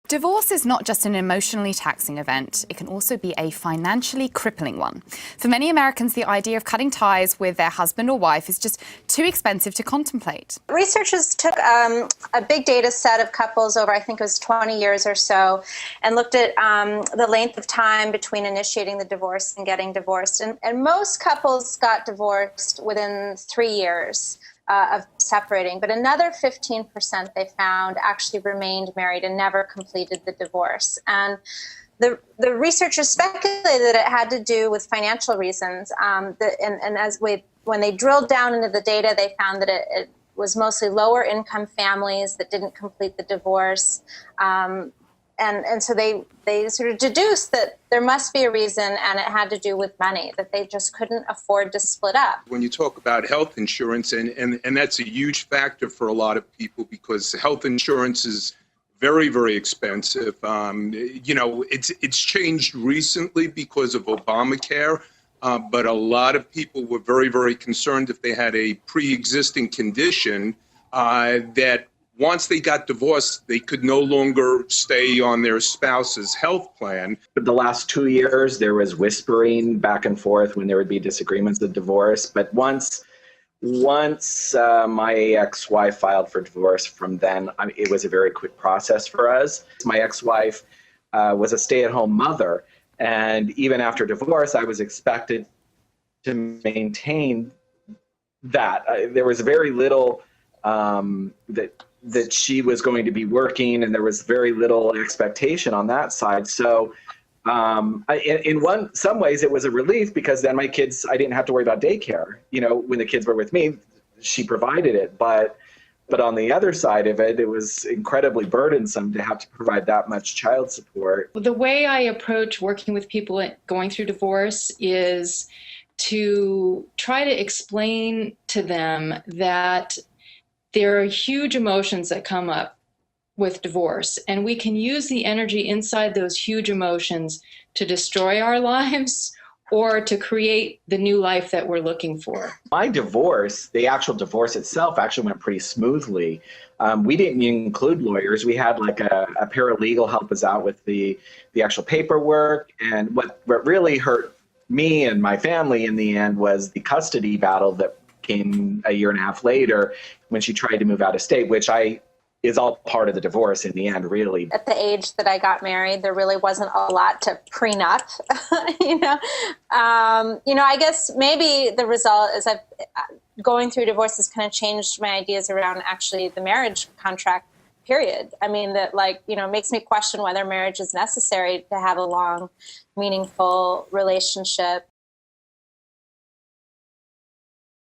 Divorce is not just an emotionally taxing event, it can also be a financially crippling one. For many Americans, the idea of cutting ties with their husband or wife is just too expensive to contemplate. Researchers took a big data set of couples over, I think it was 20 years or so, and looked at the length of time between initiating the divorce and getting divorced. And most couples got divorced within 3 years of separating, but another 15% they found actually remained married and never completed the divorce. And the researchers speculated that it had to do with financial reasons. When they drilled down into the data, they found that it was mostly lower income families that didn't complete the divorce. And so they sort of deduced that there must be a reason, and it had to do with money, that they just couldn't afford to split up. When you talk about health insurance, and that's a huge factor for a lot of people because health insurance is very, very expensive. It's changed recently because of Obamacare, but a lot of people were very, very concerned if they had a pre-existing condition that once they got divorced, they could no longer stay on their spouse's health plan. For the last 2 years, there was whispering back and forth when there would be disagreements of divorce. But once my ex-wife filed for divorce, from then, it was a very quick process for us. My ex-wife was a stay-at-home mother. And even after divorce, I was expected to maintain that. There was very little that she was going to be working, and there was very little expectation on that side. So in some ways it was a relief because then my kids, I didn't have to worry about daycare. When the kids were with me, she provided it. But on the other side of it, it was incredibly burdensome to have to provide that much child support. The way I approach working with people going through divorce is to try to explain to them that there are huge emotions that come up with divorce, and we can use the energy inside those huge emotions to destroy our lives or to create the new life that we're looking for. My divorce, the actual divorce itself, actually went pretty smoothly. We didn't include lawyers. We had like a paralegal help us out with the actual paperwork. And what really hurt me and my family in the end was the custody battle that came a year and a half later when she tried to move out of state, which is all part of the divorce in the end, really. At the age that I got married, there really wasn't a lot to prenup, I guess maybe the result is going through divorce has kind of changed my ideas around actually the marriage contract, period. I mean, that makes me question whether marriage is necessary to have a long, meaningful relationship.